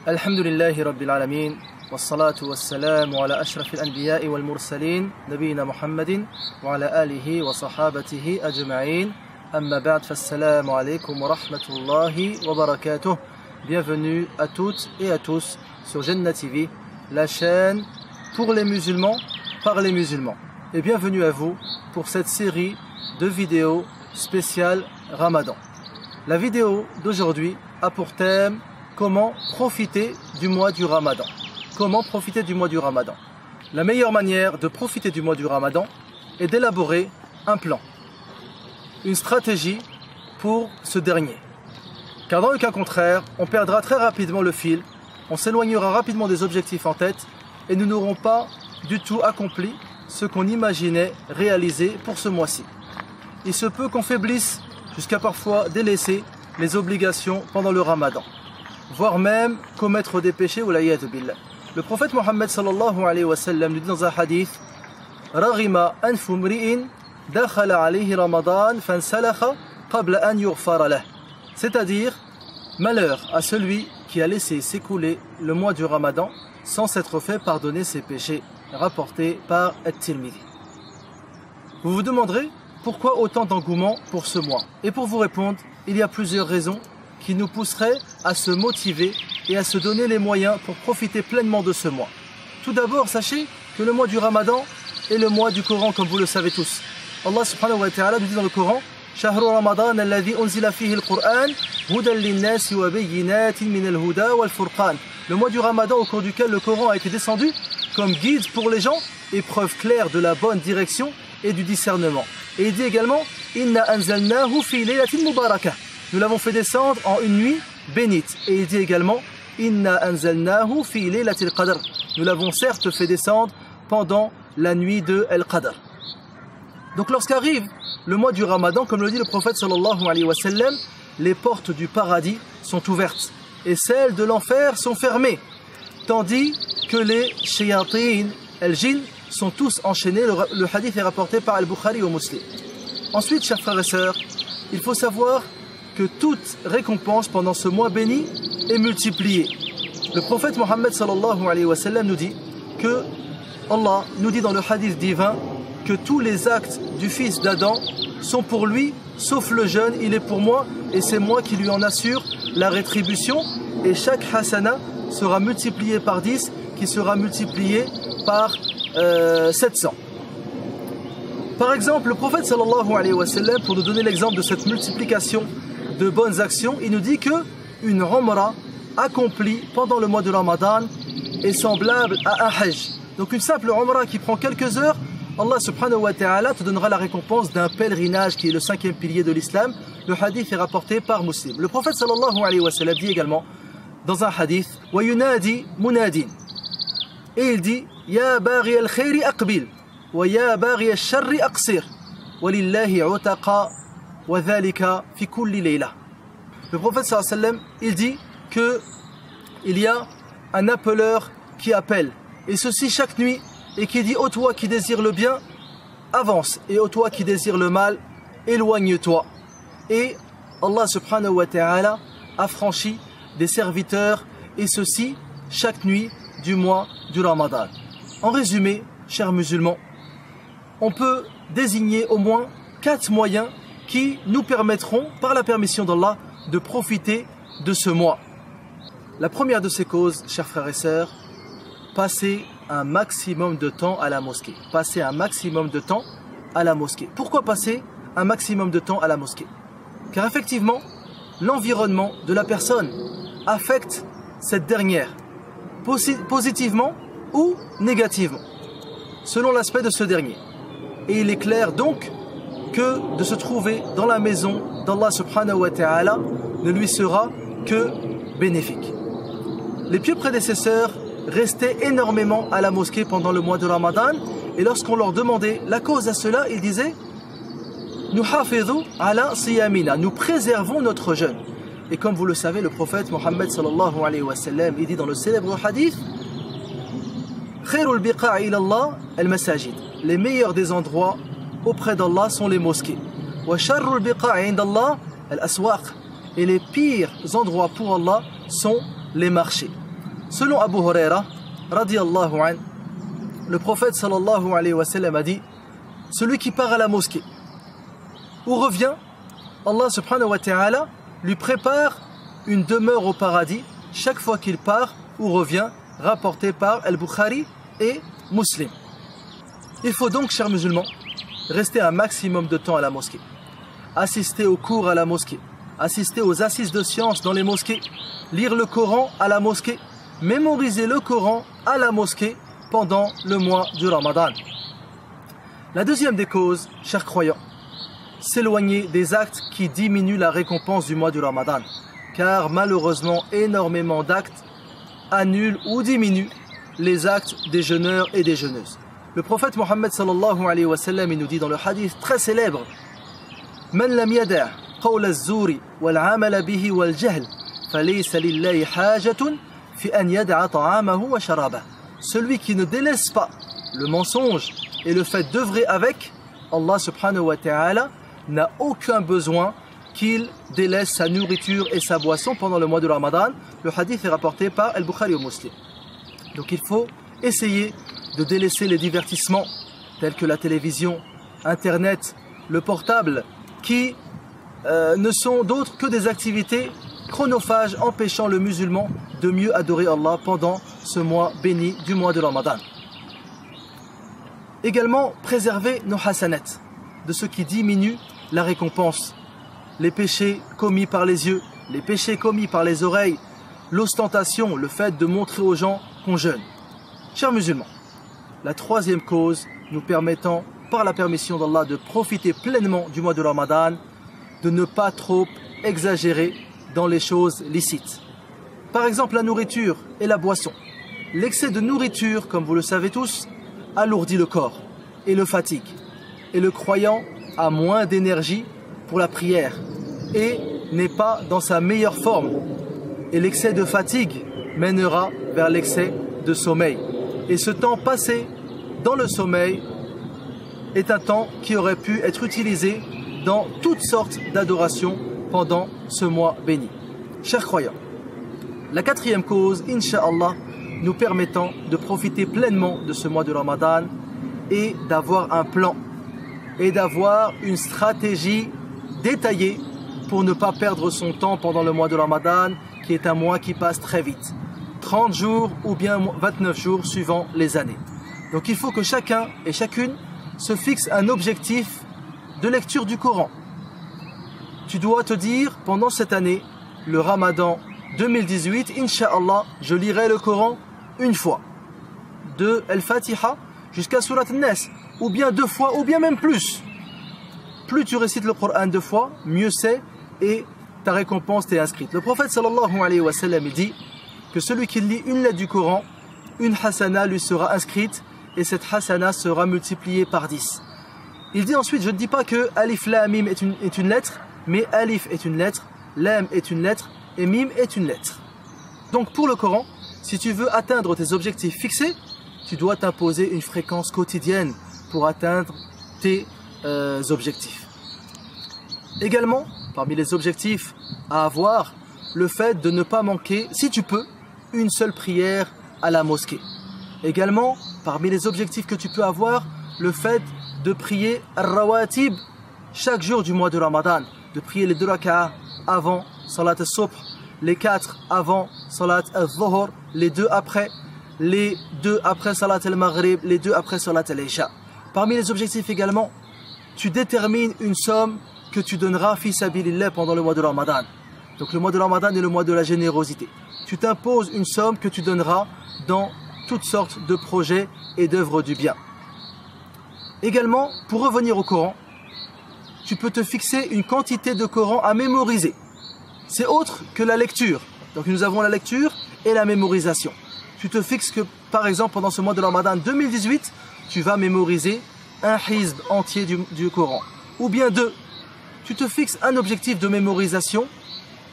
الحمد لله رب العالمين والصلاة والسلام على أشرف الأنبياء والمرسلين نبينا محمد وعلى آله وصحابته أجمعين أما بعد فالسلام عليكم ورحمة الله وبركاته. Bienvenue à toutes et à tous sur Jannah TV, la chaîne pour les musulmans, par les musulmans. Et bienvenue à vous pour cette série de vidéos spéciales Ramadan. La vidéo d'aujourd'hui a pour thème comment profiter du mois du Ramadan. Comment profiter du mois du Ramadan? La meilleure manière de profiter du mois du Ramadan est d'élaborer un plan, une stratégie pour ce dernier. Car dans le cas contraire, on perdra très rapidement le fil, on s'éloignera rapidement des objectifs en tête et nous n'aurons pas du tout accompli ce qu'on imaginait réaliser pour ce mois-ci. Il se peut qu'on faiblisse jusqu'à parfois délaisser les obligations pendant le Ramadan, voire même commettre des péchés ou l'ayad billah. Le prophète Mohammed sallallahu alayhi wa sallam nous dit dans un hadith: Raghima anfu mri'in dakhala alayhi Ramadan fansalakha qabla an yughfara lah. C'est-à-dire, malheur à celui qui a laissé s'écouler le mois du Ramadan sans s'être fait pardonner ses péchés, rapporté par At-Tirmidhi. Vous vous demanderez pourquoi autant d'engouement pour ce mois? Et pour vous répondre, il y a plusieurs raisons qui nous pousseraient à se motiver et à se donner les moyens pour profiter pleinement de ce mois. Tout d'abord, sachez que le mois du Ramadan est le mois du Coran, comme vous le savez tous. Allah subhanahu wa ta'ala nous dit dans le Coran: Shahru Ramadan alladhi unzila fihi al-Qur'an hudan lin-nasi wa bayyinatin min al-huda wal-furqan. Le mois du Ramadan au cours duquel le Coran a été descendu comme guide pour les gens et preuve claire de la bonne direction et du discernement. Et il dit également: Inna anzalnahu fi laylatin mubarakah. Nous l'avons fait descendre en une nuit bénite. Et il dit également: Inna anzalnahu fi laylatil qadr. Nous l'avons certes fait descendre pendant la nuit de Al-Qadr. Donc lorsqu'arrive le mois du Ramadan, comme le dit le prophète sallallahu alayhi wa sallam, les portes du paradis sont ouvertes et celles de l'enfer sont fermées, tandis que les shayatin, al-jinn, sont tous enchaînés. Le hadith est rapporté par Al-Bukhari au Muslim. Ensuite, chers frères et sœurs, il faut savoir que toute récompense pendant ce mois béni est multipliée. Le prophète Mohammed sallallahu alayhi wa sallam nous dit que Allah nous dit dans le hadith divin que tous les actes du fils d'Adam sont pour lui, sauf le jeûne, il est pour moi et c'est moi qui lui en assure la rétribution, et chaque hasana sera multiplié par 10 qui sera multiplié par 700. Par exemple, le prophète sallallahu alayhi wa sallam, pour nous donner l'exemple de cette multiplication de bonnes actions, il nous dit que une umrah accomplie pendant le mois de Ramadan est semblable à un hajj. Donc une simple umrah qui prend quelques heures, Allah subhanahu wa ta'ala te donnera la récompense d'un pèlerinage qui est le 5e pilier de l'islam. Le hadith est rapporté par Muslim. Le prophète sallallahu alayhi wa sallam dit également dans un hadith: wa yunadi munadin, et il dit: ya baghi al-khayri aqbil wa ya baghi al-sharri aqsir wa lillahi utaqa wa dhalika fi kulli layla. Le prophète sallallahu alayhi wa sallam, il dit que il y a un appeleur qui appelle, et ceci chaque nuit, et qui dit: ô toi qui désires le bien, avance, et ô toi qui désires le mal, éloigne-toi. Et Allah subhanahu wa ta'ala a franchi des serviteurs, et ceci chaque nuit du mois du Ramadan. En résumé, chers musulmans, on peut désigner au moins 4 moyens qui nous permettront, par la permission d'Allah, de profiter de ce mois. La première de ces causes, chers frères et sœurs, passer un maximum de temps à la mosquée. Passer un maximum de temps à la mosquée. Pourquoi passer un maximum de temps à la mosquée? Car effectivement, l'environnement de la personne affecte cette dernière, positivement ou négativement, selon l'aspect de ce dernier. Et il est clair donc que de se trouver dans la maison d'Allah subhanahu wa ta'ala ne lui sera que bénéfique. Les pieux prédécesseurs restaient énormément à la mosquée pendant le mois de Ramadan, et lorsqu'on leur demandait la cause à cela, ils disaient: Nuhafidhu ala siyamina, nous préservons notre jeûne. Et comme vous le savez, le prophète Mohammed sallallahu alayhi wa sallam, il dit dans le célèbre hadith: Khairul biqa'i ila Allah al-masajid, les meilleurs des endroits auprès d'Allah sont les mosquées. Wa sharrul biqa'i inda Allah al-aswaq, et les pires endroits pour Allah sont les marchés. Selon Abu Huraira, radiyallahu anhu, le prophète sallallahu alayhi wa sallam a dit: celui qui part à la mosquée ou revient, Allah subhanahu wa ta'ala lui prépare une demeure au paradis chaque fois qu'il part ou revient, rapporté par Al-Bukhari et Muslim. Il faut donc, chers musulmans, rester un maximum de temps à la mosquée, assister aux cours à la mosquée, assister aux assises de sciences dans les mosquées, lire le Coran à la mosquée, mémoriser le Coran à la mosquée pendant le mois du Ramadan. La deuxième des causes, chers croyants, s'éloigner des actes qui diminuent la récompense du mois du Ramadan, car malheureusement énormément d'actes annulent ou diminuent les actes des jeûneurs et des jeûneuses. Le prophète Mohammed sallallahu alayhi wa sallam, il nous dit dans le hadith très célèbre: Man lam yada' qawl az-zuri wal 'amala bihi wal jahl falaysa lillahi hajatun fi an yad'a ta'amahu wa sharabah. Celui qui ne délaisse pas le mensonge et le fait d'œuvrer avec, Allah subhanahu wa ta'ala n'a aucun besoin qu'il délaisse sa nourriture et sa boisson pendant le mois de Ramadan. Le hadith est rapporté par Al-Bukhari et Muslim. Donc il faut essayer de délaisser les divertissements tels que la télévision, Internet, le portable, qui ne sont d'autres que des activités chronophages empêchant le musulman de mieux adorer Allah pendant ce mois béni du mois de Ramadan. Également, préserver nos hasanats de ce qui diminue la récompense. Les péchés commis par les yeux, les péchés commis par les oreilles, l'ostentation, le fait de montrer aux gens qu'on jeûne. Chers musulmans, la troisième cause nous permettant, par la permission d'Allah, de profiter pleinement du mois de Ramadan, de ne pas trop exagérer dans les choses licites. Par exemple, la nourriture et la boisson. L'excès de nourriture, comme vous le savez tous, alourdit le corps et le fatigue. Et le croyant a moins d'énergie pour la prière et n'est pas dans sa meilleure forme. Et l'excès de fatigue mènera vers l'excès de sommeil. Et ce temps passé dans le sommeil est un temps qui aurait pu être utilisé dans toutes sortes d'adorations pendant ce mois béni. Chers croyants, la quatrième cause, Inch'Allah, nous permettant de profiter pleinement de ce mois de Ramadan et d'avoir un plan et d'avoir une stratégie détaillée pour ne pas perdre son temps pendant le mois de Ramadan, qui est un mois qui passe très vite. 30 jours ou bien 29 jours suivant les années. Donc il faut que chacun et chacune se fixe un objectif de lecture du Coran. Tu dois te dire, pendant cette année, le Ramadan 2018, Inch'Allah, je lirai le Coran une fois. De Al-Fatiha jusqu'à Surat Al-Nas, ou bien 2 fois, ou bien même plus. Plus tu récites le Coran 2 fois, mieux c'est, et ta récompense t'est inscrite. Le prophète sallallahu alayhi wa sallam dit que celui qui lit une lettre du Coran, une hasana lui sera inscrite, et cette hasana sera multipliée par 10. Il dit ensuite, je ne dis pas que Alif Lam Mim est une lettre, mais Alif est une lettre, Lam est une lettre, et Mim est une lettre. Donc pour le Coran, si tu veux atteindre tes objectifs fixés, tu dois t'imposer une fréquence quotidienne pour atteindre tes objectifs. Également, parmi les objectifs à avoir, le fait de ne pas manquer, si tu peux, une seule prière à la mosquée. Également, parmi les objectifs que tu peux avoir, le fait de prier Ar-Rawatib chaque jour du mois de Ramadan, de prier les 2 raka'ah avant Salat al-Subh, les 4 avant Salat al-Dhuhr, les 2 après Salat al-Maghrib, les 2 après Salat al-Isha. Parmi les objectifs également, tu détermines une somme que tu donneras fi sabilillah pendant le mois de Ramadan. Donc le mois de Ramadan est le mois de la générosité. Tu t'imposes une somme que tu donneras dans toutes sortes de projets et d'œuvres du bien. Également, pour revenir au Coran, tu peux te fixer une quantité de Coran à mémoriser. C'est autre que la lecture. Donc nous avons la lecture et la mémorisation. Tu te fixes que, par exemple, pendant ce mois de Ramadan 2018, tu vas mémoriser un hizb entier du Coran. Ou bien 2. Tu te fixes un objectif de mémorisation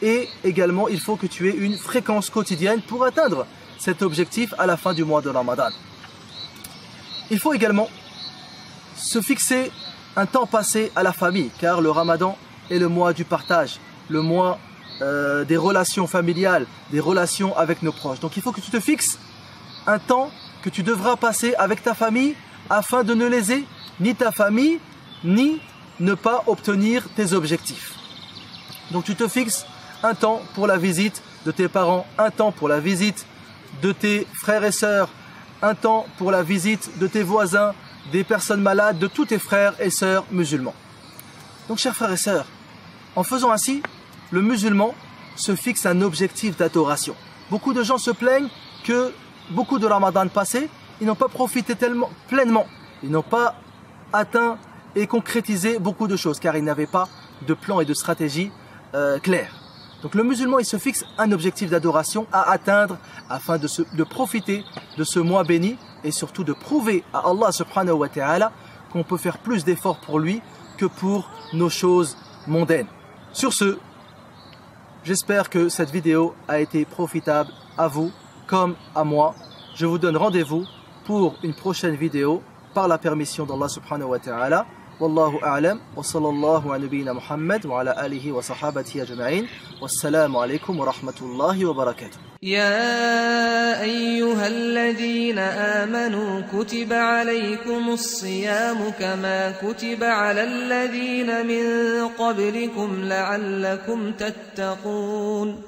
et également il faut que tu aies une fréquence quotidienne pour atteindre cet objectif à la fin du mois de Ramadan. Il faut également se fixer un temps passé à la famille, car le Ramadan est le mois du partage, le mois des relations familiales, des relations avec nos proches. Donc il faut que tu te fixes un temps que tu devras passer avec ta famille afin de ne léser ni ta famille, ni ne pas obtenir tes objectifs. Donc tu te fixes un temps pour la visite de tes parents, un temps pour la visite de tes frères et sœurs, un temps pour la visite de tes voisins, des personnes malades, de tous tes frères et sœurs musulmans. Donc chers frères et sœurs, en faisant ainsi, le musulman se fixe un objectif d'adoration. Beaucoup de gens se plaignent que beaucoup de Ramadan passé, ils n'ont pas profité pleinement, ils n'ont pas atteint et concrétisé beaucoup de choses car ils n'avaient pas de plan et de stratégie claire. Donc le musulman, il se fixe un objectif d'adoration à atteindre afin de profiter de ce mois béni et surtout de prouver à Allah subhanahu wa ta'ala qu'on peut faire plus d'efforts pour lui que pour nos choses mondaines. Sur ce, j'espère que cette vidéo a été profitable à vous comme à moi. Je vous donne rendez-vous pour une prochaine vidéo par la permission d'Allah subhanahu wa ta'ala. Wallahu a'lam wa sallallahu ala nabiyyina Muhammad wa ala alihi wa sahabatihi ajma'in. Wassalamu alaikum wa rahmatullahi wa barakatuh. يا أيها الذين آمنوا كتب عليكم الصيام كما كتب على الذين من قبلكم لعلكم تتقون